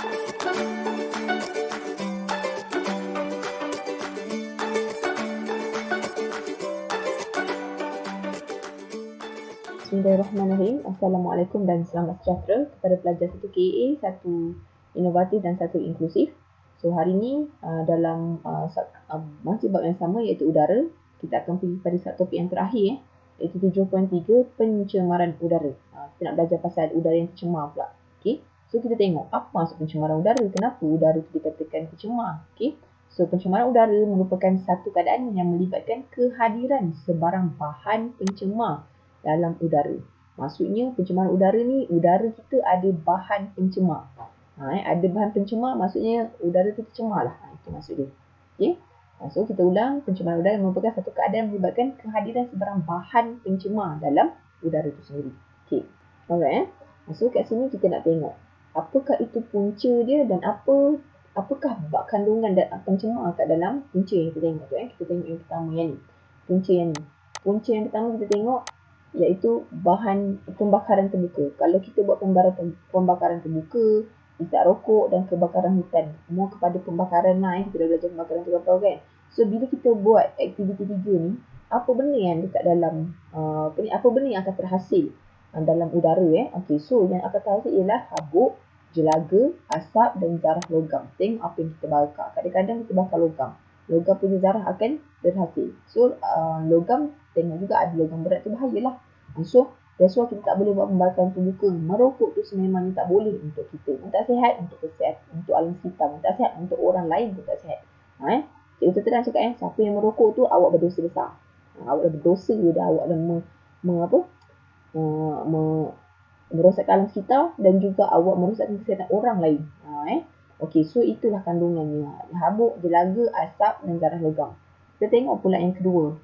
Bismillahirrahmanirrahim. Assalamualaikum dan selamat sejahtera kepada pelajar 1 KA, 1 inovatif dan 1 inklusif. So hari ini dalam masih bab yang sama iaitu udara, kita akan pergi pada satu topik yang terakhir iaitu 7.3 pencemaran udara. Kita nak belajar pasal udara yang tercemar pula. Okey. So kita tengok apa maksud pencemaran udara, kenapa udara itu dikatakan tercemar. Okey. So pencemaran udara merupakan satu keadaan yang melibatkan kehadiran sebarang bahan pencemar dalam udara. Maksudnya pencemaran udara ni, udara kita ada bahan pencemar. Ada bahan pencemar maksudnya udara tu tercemar lah. Itu maksud dia. Okay? So kita ulang, pencemaran udara merupakan satu keadaan melibatkan kehadiran sebarang bahan pencemar dalam udara itu sendiri. Okay. Alright. So kat sini kita nak tengok apakah itu punca dia dan apakah kandungan dan pencemar kat dalam punca yang kita tengok tu. Kita tengok yang pertama yang ni. Punca yang ni. Punca yang pertama kita tengok iaitu bahan pembakaran terbuka. Kalau kita buat pembakaran terbuka, isap rokok dan kebakaran hutan, semua kepada pembakaran lah. Kita dah belajar pembakaran terbuka kan. So bila kita buat aktiviti 3 ni, apa benda yang dekat dalam apa benda yang akan terhasil dalam udara Okay, so yang akan terhasil ialah habuk, jelaga, asap dan zarah logam. Tengok apa yang kita bakar. Kadang-kadang kita bakar logam. Logam punya zarah akan terhasil. So logam, tengok juga ada logam berat tu bahayalah. So that's why kita tak boleh buat pembakaran terbuka. Merokok tu sememangnya tak boleh untuk kita. Tak sihat untuk kesihatan, untuk alam sekitar. Tak sihat untuk orang lain pun tak sihat. Cikgu terang cakap siapa yang merokok tu awak berdosa besar. Awak dah berdosa dah, awak dah merosakkan alam sekitar dan juga awak merosakkan kesihatan orang lain. Okey, so itulah kandungannya. Habuk, jelaga, asap dan zarah logam. Kita tengok pula yang kedua.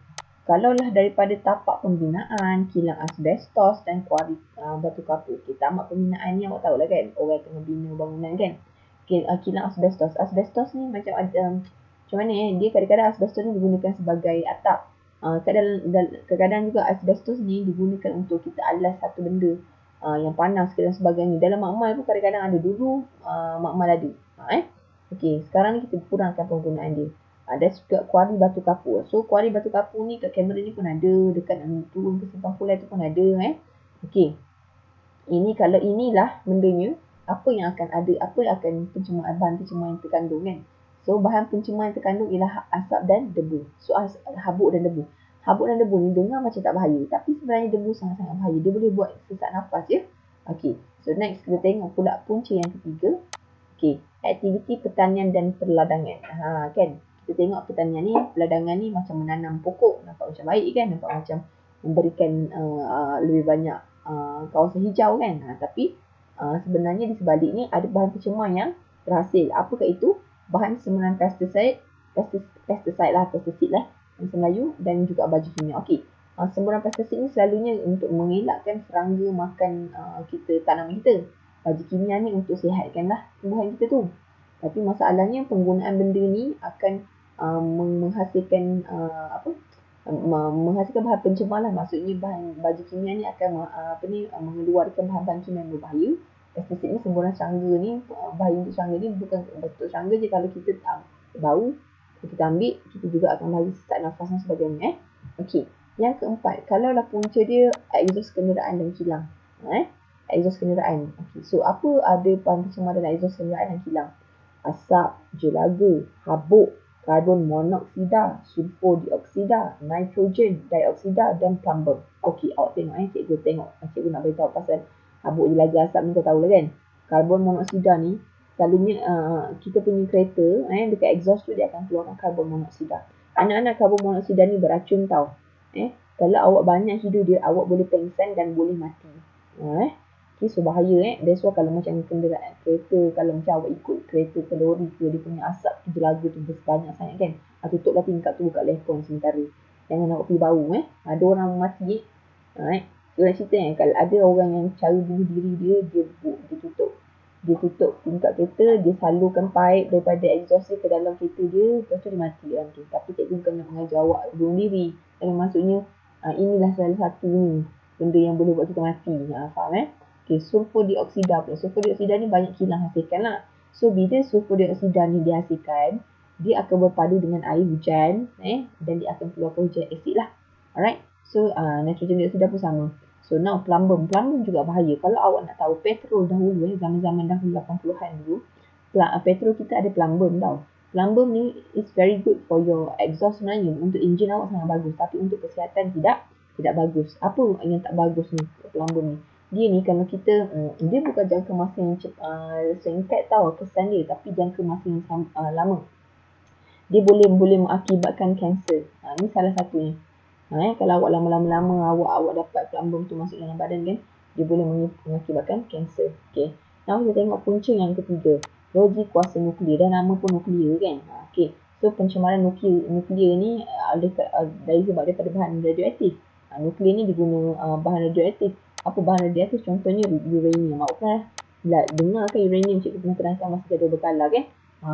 Kalaulah daripada tapak pembinaan, kilang asbestos dan kuari batu kapur. Tapak pembinaan ni awak tahu lah kan, orang tengah bina bangunan kan. Kilang asbestos. Asbestos ni macam mana dia kadang-kadang asbestos ni digunakan sebagai atap. Kadang-kadang juga asbestos ni digunakan untuk kita alas satu benda yang panas dan sebagainya. Dalam makmal pun kadang-kadang ada, dulu makmal ada. Okey, sekarang ni kita kurangkan penggunaan dia. Ada juga kuari batu kapur. So kuari batu kapur ni kat kamera ni pun ada, dekat turun ke simpang Pulai tu pun ada Okey. Ini kalau inilah bendanya, apa yang akan ada, apa yang akan bahan pencemar yang terkandung kan. So bahan pencemar yang terkandung ialah asap dan debu. So habuk dan debu. Habuk dan debu ni dengar macam tak bahaya, tapi sebenarnya debu sangat-sangat bahaya. Dia boleh buat sesak nafas ya. Okey. So next kita tengok pula punca yang ketiga. Okey, aktiviti pertanian dan perladangan. Kan. Kita tengok pertanian ni, peladangan ni macam menanam pokok, nampak macam baik kan, nampak macam memberikan lebih banyak kawasan hijau kan. Tapi sebenarnya di sebalik ni ada bahan pencemar yang terhasil. Apakah itu? Bahan semburan pesticide lah bahasa Melayu, dan juga baju kimia. Okey, semburan pesticide ni selalunya untuk mengelakkan serangga makan tanaman kita. Baju kimia ni untuk sihatkanlah tumbuhan kita tu. Tapi masalahnya penggunaan benda ni akan menghasilkan menghasilkan bahan pencemar lah. Maksudnya bahan baju kimia ni akan mengeluarkan bahan-bahan kimia yang berbahaya. Pesticide ni semburan serangga ni, bahaya untuk serangga ni bukan untuk serangga je. Kalau kita bau, kita ambil, kita juga akan bagi sesak nafas dan sebagainya Okey, yang keempat, kalaulah punca dia exhaust kenderaan dan kilang. Exhaust kenderaan. Okey, so apa ada bahan pencemar dalam exhaust kenderaan dan kilang? Asap, jelaga, habuk, karbon monoksida, sulfur dioksida, nitrogen dioksida dan plumber. Okey, awak tengok cikgu tengok. Cikgu nak beritahu pasal habuk, jelaga, asap ni kau tahu lah kan. Karbon monoksida ni selalunya kita punya kereta dekat exhaust tu dia akan keluarkan karbon monoksida. Anak-anak karbon monoksida ni beracun tau. Kalau awak banyak hidup dia, awak boleh pengsan dan boleh mati. Okay, so bahaya That's why kalau macam kenderaan kereta, kalau macam awak ikut kereta ke lori ke, dia punya asap tu, jelaga tu banyak sangat kan. Tutuplah tingkap tu, buka aircon sementara. Jangan awak pergi bau Ada orang mati so nak cerita kalau ada orang yang cara bunuh diri dia tutup tingkap kereta, dia salurkan pipe daripada exhaust dia ke dalam kereta dia, lepas tu dia mati orang tu. Tapi cikgu bukan nak mengajar awak bunuh diri, tapi maksudnya inilah salah satu ni benda yang boleh buat kita mati. Faham Okay, sulfur dioksida pula. Sulfur dioksida ni banyak kilang hasilkan lah. So bila sulfur dioksida ni dihasilkan, dia akan berpadu dengan air hujan dan dia akan keluarkan hujan asid lah. Alright. So nitrogen dioksida pun sama. So now plumbum juga bahaya. Kalau awak nak tahu petrol dahulu zaman-zaman dahulu 80-an dulu, petrol kita ada plumbum tau. Plumbum ni is very good for your exhaust sebenarnya. Untuk enjin awak sangat bagus. Tapi untuk kesihatan tidak bagus. Apa yang tak bagus ni plumbum ni? Dia ni kalau kita, dia bukan jangka masa yang singkat tau kesan dia. Tapi jangka masa yang lama. Dia boleh mengakibatkan kanser. Ni salah satunya. Kalau awak lama-lama awak dapat plumbum tu masuk dalam badan kan, dia boleh mengakibatkan kanser. Okay. Now kita tengok punca yang ketiga. Logi kuasa nuklear. Dan nama pun nuklear kan. Okay. So pencemaran nuklear ni daripada bahan radioaktif. Nuklear ni diguna bahan radioaktif. Apa bahan radioaktif? Contohnya uranium. Awak pernah dengar kan uranium? Cikgu pernah terangkan masa jadual berkala kan.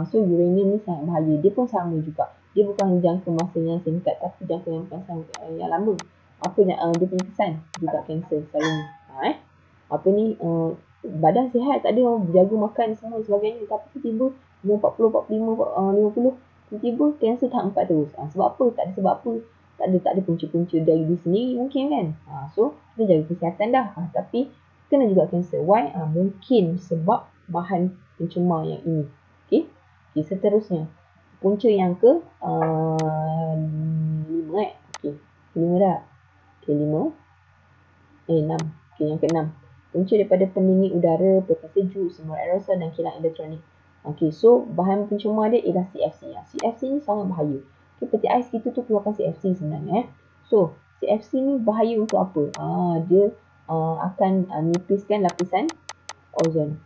So uranium ni sangat bahaya. Dia pun sama juga. Dia bukan jangka masa yang singkat tapi jangka yang lama. Apa yang dia punya kesan juga kanser selalunya. Apa ni badan sihat, tak ada jaga makan semua sebagainya, tapi tiba-tiba umur 40, 45, 50 tiba-tiba kanser tahap 4 terus. Sebab apa? Tak ada sebab apa. Tak ada punca-punca dari diri sendiri mungkin kan. So kita jaga kesihatan dah. Tapi kena juga kanser. Why? Mungkin sebab bahan pencemar yang ini. Okay, seterusnya punca yang ke 5 Okay, 5 dah. Okay, 6. Okay, yang ke-6. Punca daripada pendingin udara, peta sejuk, semua aerosol dan kilang elektronik. Okay, so bahan pencemar dia ialah CFC. CFC ni sangat bahaya. Okay, peti ais kita tu keluarkan CFC sebenarnya. So, CFC ni bahaya untuk apa? Dia akan nipiskan lapisan ozon.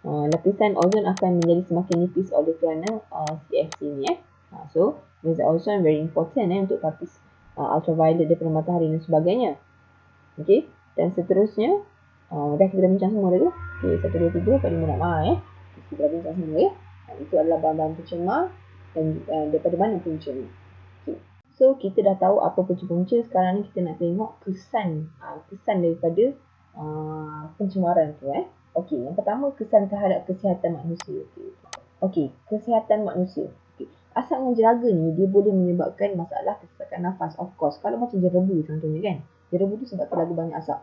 Lapisan ozon akan menjadi semakin nipis oleh kerana CFC ni. So, laser ozon very important untuk lapis ultraviolet daripada matahari dan sebagainya. Okay, dan seterusnya dah kita dah bincang semua dah tu. Okay, 1, 2, 3, 4, 5, 6. Kita dah bincang semua ya. Itu adalah bahan-bahan pencemar dan daripada mana puncanya. Okay. So, kita dah tahu apa punca-punca. Sekarang ni kita nak tengok kesan daripada pencemaran tu. Okey, yang pertama kesan terhadap kesihatan manusia. Okey, kesihatan manusia. Okay. Asap dengan jeraga ni dia boleh menyebabkan masalah kesesakan nafas, of course. Kalau macam jerebu contohnya kan. Jerebu tu sebab terlalu banyak asap.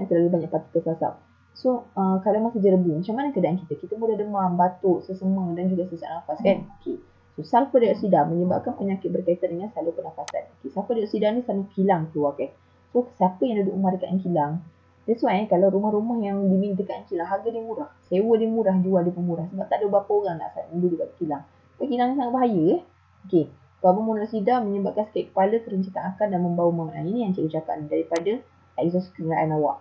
Terlalu banyak partikel asap. So, kalau masa jerebu, macam mana keadaan kita? Kita mudah demam, batuk, sesema dan juga sesak nafas kan? Okay. So, sulfur dioksida menyebabkan penyakit berkaitan dengan saluran pernafasan. Okay. Sulfur dioksida ni selalu kilang keluar kan? So, siapa yang duduk rumah dekat yang kilang, that's why kalau rumah-rumah yang dimiliki dekat kilang, harga dia murah. Sewa dia murah, jual dia pun murah. Sebab tak ada berapa orang nak duduk dekat kilang. So, kilang sangat bahaya. Okay. Karbon monoksida menyebabkan sakit kepala, kerencatan akal dan membau maut. Ini yang cikgu cakap daripada exhaust kenderaan awak.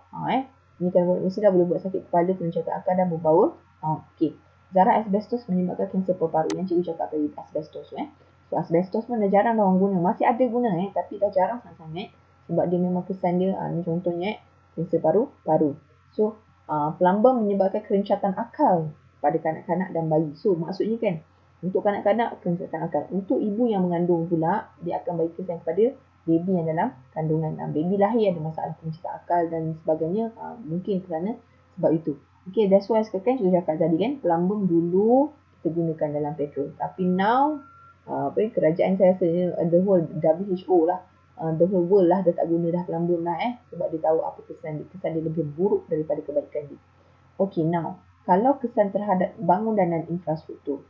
Ini karbon monoksida boleh buat sakit kepala, kerencatan akal dan membau maut. Okay. Zarah asbestos menyebabkan kanser paru-paru. Yang cikgu cakap tadi asbestos. So asbestos pun dah jarang orang guna. Masih ada guna tapi dah jarang sangat-sangat. Sebab dia memang kesan dia. Ni contohnya kanser paru-paru. So plumbum menyebabkan kerencatan akal pada kanak-kanak dan bayi. So maksudnya kan, untuk kanak-kanak kerencatan akal. Untuk ibu yang mengandung pula, dia akan bagi kesan kepada baby yang dalam kandungan. Baby lahir ada masalah kerencatan akal dan sebagainya. Mungkin kerana sebab itu. Okay, that's why sekarang saya cakap tadi kan, plumbum dulu kita gunakan dalam petrol. Tapi now, kerajaan saya rasa the whole WHO lah, the whole world lah dah tak guna dah plumbum lah sebab dia tahu apa kesan dia lebih buruk daripada kebaikan dia. Okay, now, kalau kesan terhadap bangunan dan infrastruktur.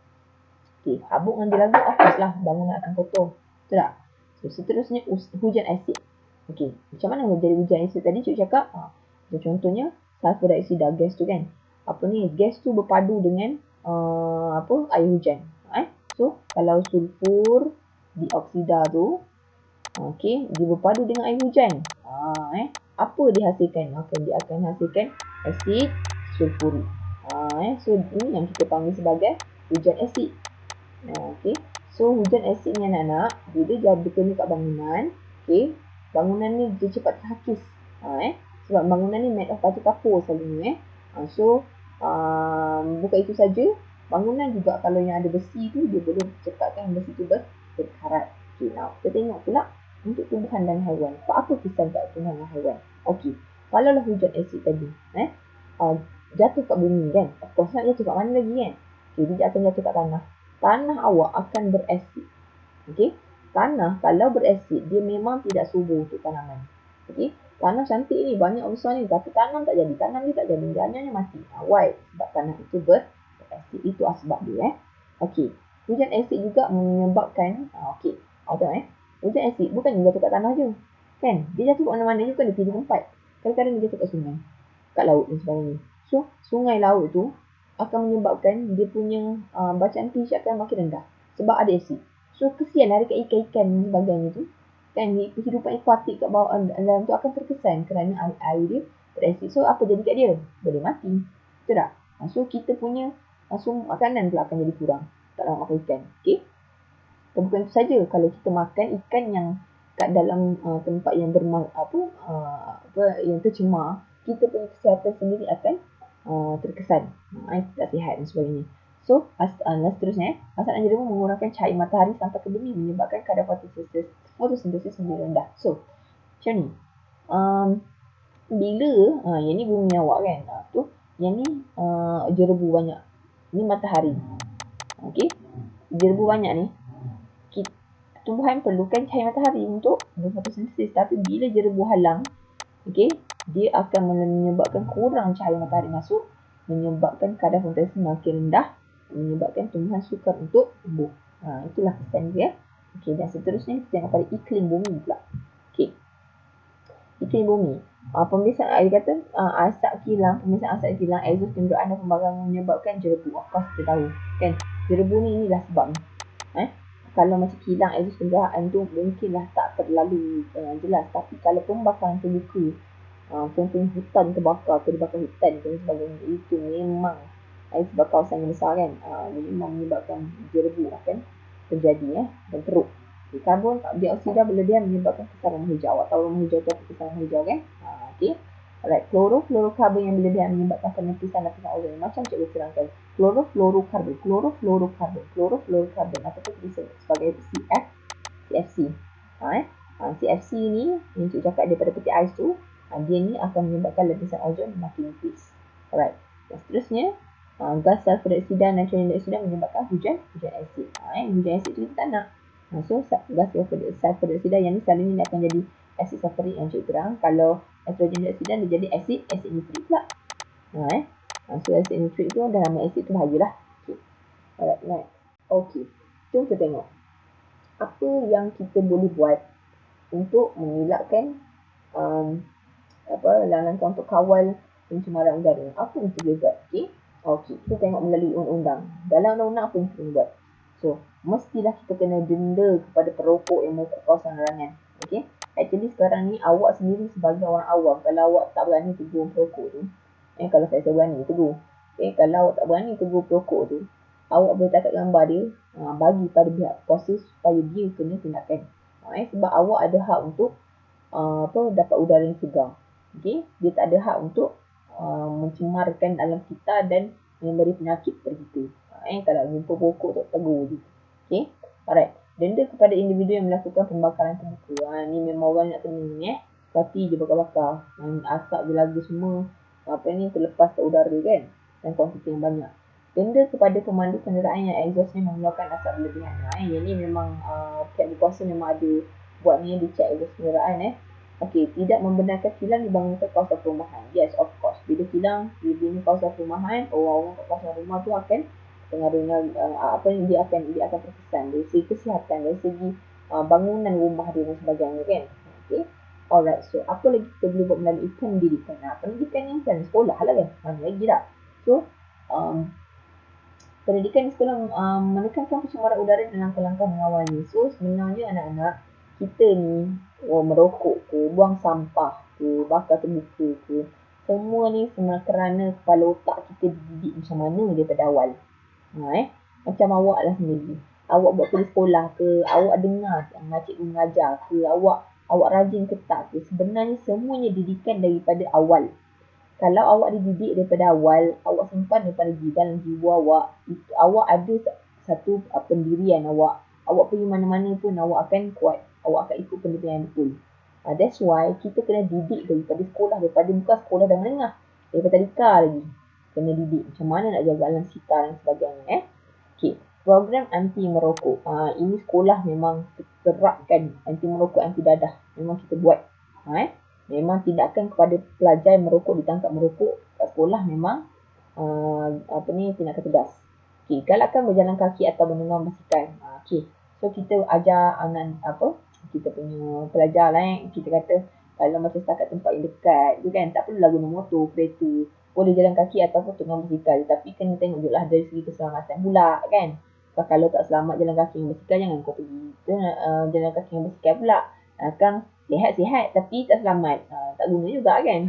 Okay, habuk dengan jelaga, of course lah bangunan akan kotor. Betul tak? So, seterusnya hujan asid. Okay, macam mana jadi hujan asid tadi cikgu cakap? Contohnya, sulfur dioksida, gas tu kan. Gas tu berpadu dengan air hujan. So, kalau sulfur dioksida tu, okay, dia berpadu dengan air hujan. Apa dihasilkan? Dia akan hasilkan asid sulfurik. So, ini yang kita panggil sebagai hujan asid. Okay. So, hujan asid ni anak-anak, bila dia kena kat bangunan, okay, bangunan ni dia cepat terhakis. Sebab bangunan ni made of batu kapur selalunya. So, bukan itu saja, bangunan juga kalau yang ada besi tu, dia boleh cepatkan besi tu berkarat. Okay, now kita tengok pula untuk tumbuhan dan haiwan. Apa kesan kat tumbuhan dan haiwan? Okay, kalau lah hujan asid tadi, jatuh kat bumi kan, of course nak jatuh kat mana lagi kan? Okay, dia akan jatuh kat tanah. Tanah awak akan berasid. Okay, tanah kalau berasid, dia memang tidak subur untuk tanaman. Okay, tanah cantik ni, banyak besar ni, tapi tanam tak jadi. Tanam dia tak jadi, dia hanya mati. Why? Sebab tanah itu berasid. Itu sebab dia. Okay, hujan asid juga menyebabkan, okay, awak tengok hujan asid bukan dia jatuh kat tanah je. Kan? Dia jatuh kat mana-mana je, bukan dia pilih tempat. Kadang-kadang dia jatuh kat sungai, kat laut dan sebagainya. So, sungai laut tu akan menyebabkan dia punya bacaan pH akan makin rendah. Sebab ada asid. So, kesian lah dekat ikan-ikan dan sebagainya tu. Kan, kehidupan akuatik kat bawah dalam tu akan terkesan kerana air dia berasid. So, apa jadi kat dia? Boleh mati. Betul tak? So, kita punya sumber makanan pula akan jadi kurang. Tak nak makan ikan. Okay? Bukan itu saja. Kalau kita makan ikan yang kat dalam tempat yang yang tercemar, kita punya kesihatan sendiri akan terkesan. Tak sihat dan sebagainya. So, seterusnya, masalah jeremu mengurangkan cahaya matahari sampai ke bumi menyebabkan kadar fotosintesis lebih rendah. So, macam ni. Bila, yang ni bumi awak kan. Yang ni jerebu banyak. Ni matahari. Okay. Jerebu banyak ni. Tumbuhan perlukan cahaya matahari untuk berfotosintesis. Tapi bila jerebu halang, okay, dia akan menyebabkan kurang cahaya matahari masuk, menyebabkan kadar fotosintesis makin rendah, menyebabkan tumbuhan sukar untuk tumbuh. Itulah kesan dia. Okay, dan seterusnya kita tengok pada iklim bumi pula. Okay, iklim bumi. Pembiasaan dia kata asap kilang, exhaust kenderaan dan pembakaran menyebabkan jerebu. Of course kita tahu kan, jerebu ni inilah sebab ni. Kalau macam kilang exhaust kenderaan tu mungkinlah tak terlalu jelas, tapi kalau pembakaran terbuka, contohnya hutan terbakar ke dibakar hutan dan sebagainya, itu memang sebab kawasan yang besar kan, memang menyebabkan jerebu akan terjadi dan teruk. Karbon dioksida berlebihan menyebabkan kesan rumah hijau. Awak tahu rumah hijau tu apa kesan rumah hijau kan? Okay. Alright, fluorokarbon yang berlebihan menyebabkan penipisan lapisan ozon. Macam cikgu terangkan, fluorokarbon ataupun disebut sebagai CFC. CFC ni yang cikgu cakap daripada peti ais tu, dia ni akan menyebabkan lapisan ozon makin nipis. Alright, dan seterusnya gas sulfur dioksida dan nitrogen dioksida menyebabkan hujan asid. Hujan asid tu kita tak nak. So, gas sulfur dioksida yang ni selalunya akan jadi asid sulfurik yang cikgu terang. Kalau nitrogen dioksida dia jadi asid nitrik pula. So, asid nitrik tu dah nama asid tu bahagialah. Okay. Alright, next. Okay, jom kita tengok apa yang kita boleh buat untuk mengelakkan langkah untuk kawal pencemaran udara. Apa yang kita boleh buat? Okay, kita tengok melalui undang-undang. Dalam undang-undang apa yang kita boleh buat? So, mestilah kita kena denda kepada perokok yang merokok kawasan larangan. Okay, actually sekarang ni awak sendiri sebagai orang awam, kalau awak tak berani tegur perokok tu, kalau saya berani tegur. Kalau awak tak berani tegur perokok tu, awak boleh tangkap gambar dia, bagi pada pihak kuasa supaya dia kena tindakan. Sebab awak ada hak untuk dapat udara yang segar. Okay, dia tak ada hak untuk mencemarkan alam kita dan memberi penyakit kepada kita. Kalau jumpa pokok tak tegur je. Okay, alright. Denda kepada individu yang melakukan pembakaran terbuka. Ni memang orang nak kena ni Kati je bakar-bakar. Asap je lagu semua. Terlepas ke udara kan. Dan kuantiti yang banyak. Denda kepada pemandu kenderaan yang exhaustnya mengeluarkan asap berlebihan. Yang ni memang pihak berkuasa memang ada buat ni, dia check exhaust kenderaan. Okey, tidak membenarkan kilang dibangunkan kawasan perumahan. Yes, of course. Bila kilang dibina kawasan perumahan, orang-orang kat kawasan rumah tu akan pengaruhnya dia akan terkesan dari segi kesihatan, dari segi bangunan rumah dia dan sebagainya kan. Okey. Alright, so apa lagi kita boleh buat melalui pendidikan? Pendidikan ni kan sekolah lah kan. Mana lagi tak? So, pendidikan di sekolah menekankan pencemaran udara dan langkah-langkah mengawalnya. So, sebenarnya anak-anak kita ni merokok ke, buang sampah ke, bakar terbuka ke, semua ni sebenarnya kerana kepala otak kita dididik macam mana daripada awal. Macam awak lah sendiri, awak buat kerja sekolah ke, awak dengar cikgu mengajar ke, awak rajin ke tak ke, sebenarnya semuanya didikan daripada awal. Kalau awak dididik daripada awal, awak simpan daripada dalam jiwa awak, awak ada satu pendirian awak pergi mana-mana pun awak akan kuat, awak akan ikut pendirian yang betul. That's why kita kena didik daripada sekolah, bukan sekolah dah menengah, daripada tadika lagi. kena didik macam mana nak jaga alam sekitar dan sebagainya. Okey, program anti merokok. Ini sekolah memang terapkan anti merokok, anti dadah. Memang kita buat. Memang tindakan kepada pelajar yang merokok, ditangkap merokok kat sekolah memang tindakan tegas. Okey, galakkan berjalan kaki atau menunggang basikal. Okey. So kita ajar anak kita punya pelajar lah kita kata kalau macam setakat tempat yang dekat tu kan, tak perlulah guna motor, kereta, boleh jalan kaki ataupun tunggang basikal, tapi kena tengok juga lah dari segi keselamatan pula kan. Kalau tak selamat jalan kaki dengan basikal, jangan kau pergi jalan kaki dengan basikal pula, kan sihat-sihat tapi tak selamat, tak guna juga kan.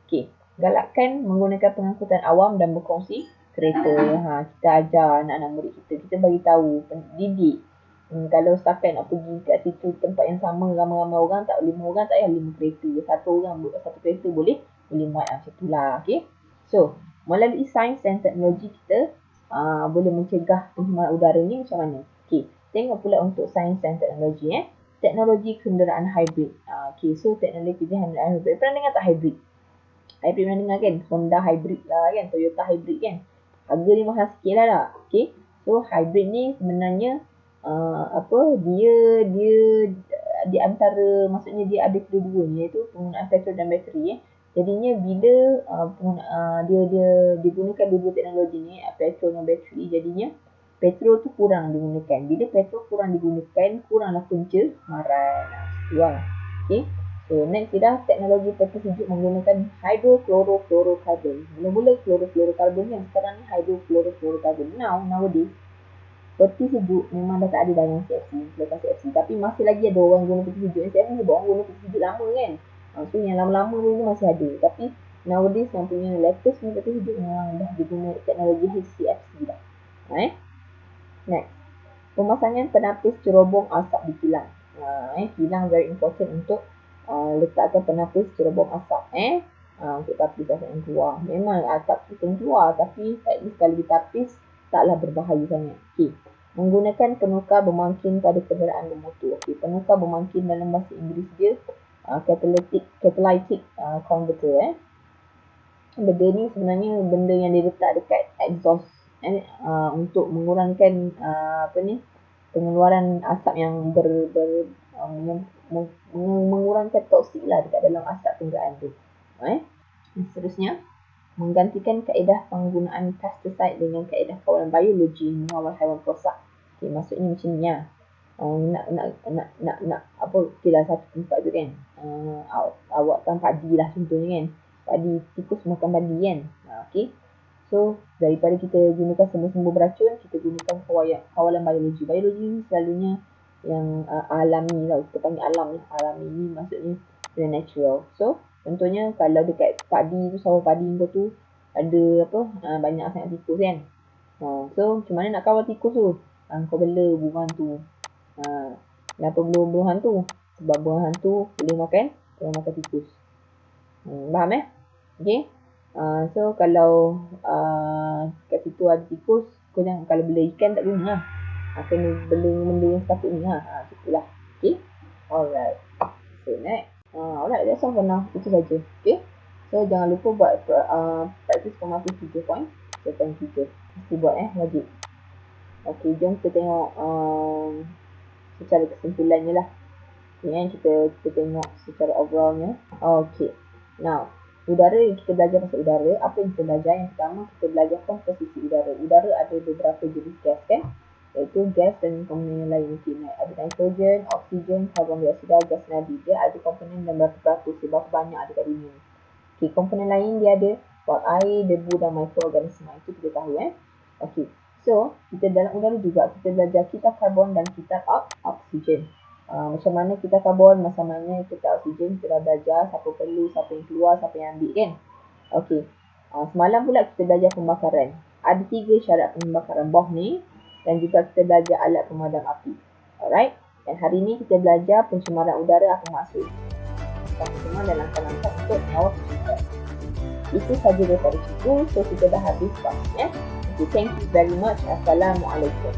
Okey, galakkan menggunakan pengangkutan awam dan berkongsi kereta. Kita ajar anak-anak murid kita bagi tahu, didik. Kalau setakat nak pergi kat situ tempat yang sama ramai-ramai orang, tak 5 orang tak payah 5 kereta, satu kereta boleh muat macam itulah. Okey, so melalui sains dan teknologi kita boleh mencegah pencemaran udara ni macam mana. Okey, tengok pula untuk sains dan teknologi teknologi kenderaan hybrid. Okey, so teknologi kenderaan hybrid, pernah dengar tak hybrid? Hybrid pernah dengar kan? Honda hybrid lah kan, Toyota hybrid kan. Harga ni mahal sikit lah tak? Okey, so hybrid ni sebenarnya dia di antara, maksudnya dia ada kedua-duanya, iaitu penggunaan petrol dan bateri. Jadinya bila dia digunakan dua teknologi ni, petrol dan bateri, jadinya petrol tu kurang digunakan. Bila petrol kurang digunakan, kuranglah pencemaran. Itulah. Okey. So next kita teknologi peti sejuk menggunakan hydrofluorocarbon. Mula-mula chlorofluorocarbon yang sekarang ni hydrofluorocarbon. Nowadays peti sejuk memang dah tak ada dalam CFC, selepas CFC. Tapi masih lagi ada orang guna peti sejuk. CFC ni orang guna peti sejuk lama kan. So yang lama-lama dulu masih ada. Tapi nowadays yang punya latest ni peti sejuk memang dah diguna teknologi HCFC dah. Next, pemasangan penapis cerobong asap di kilang. Kilang very important untuk letakkan penapis cerobong asap. Untuk tapis asap yang keluar. Memang asap tu yang keluar, tapi at least kalau ditapis taklah berbahaya sangat. Okey, menggunakan penukar bermangkin pada kenderaan bermotor. Okey, penukar bermangkin dalam bahasa Inggeris dia catalytic converter. Benda ni sebenarnya benda yang diletak dekat exhaust untuk mengurangkan pengeluaran asap yang mengurangkan toksik lah dekat dalam asap kenderaan tu. Seterusnya, menggantikan kaedah penggunaan pesticide dengan kaedah kawalan biologi mengawal haiwan perosak. Okay, maksudnya macam ni lah. Nak okeylah satu tempat tu kan. Awakkan padi lah contohnya kan. Padi, tikus makan padi kan. Okey. So, daripada kita gunakan sumber-sumber beracun, kita gunakan kawalan biologi. Biologi ni selalunya yang alami lah. Kita panggil alam lah. Alami ni maksudnya natural. So, contohnya kalau dekat padi tu, sawah padi tu ada banyak sangat tikus kan. So macam mana nak kawal tikus tu? Kau bela burung hantu. Kenapa bela burung hantu? Sebab burung hantu boleh makan tikus. Faham Okay. So kalau kat situ ada tikus, kau jangan, kalau bela ikan tak guna lah. Kena bela benda yang sepatutnya lah. Itulah. Okay. Alright. So next. Alright, that's all for now. Itu saja. Okay. So jangan lupa buat practice pengaku 3 point. 3. Mesti buat wajib. Okay, jom kita tengok secara kesimpulannya lah. Okay, kita tengok secara overallnya. Okay. Now, udara, kita belajar pasal udara. Apa yang kita belajar? Yang pertama, kita belajar komposisi udara. Udara ada beberapa jenis gas kan. Iaitu gas dan komponen yang lain. Ada nitrogen, oksigen, karbon dioksida, gas nadi. Dia ada komponen dan beratus-beratus, berapa banyak ada kat dunia. Okay, komponen lain dia ada wap air, debu dan mikroorganisma. Itu kita tahu Okay, so kita dalam udara juga kita belajar kitab karbon dan kitab oksigen. Macam mana kitab karbon, macam mana kitab oksigen, kita dah belajar siapa perlu, siapa yang keluar, siapa yang ambil kan. Okay, semalam pula kita belajar pembakaran. Ada 3 syarat pembakaran bawah ni. Dan juga kita belajar alat pemadam api. Alright. Dan hari ni kita belajar pencemaran udara apa maksud. Kita semua dalam langkah-langkah untuk mengawal pencemaran. Itu sahaja daripada situ. So kita dah habis bahasnya. Okay, thank you very much. Assalamualaikum.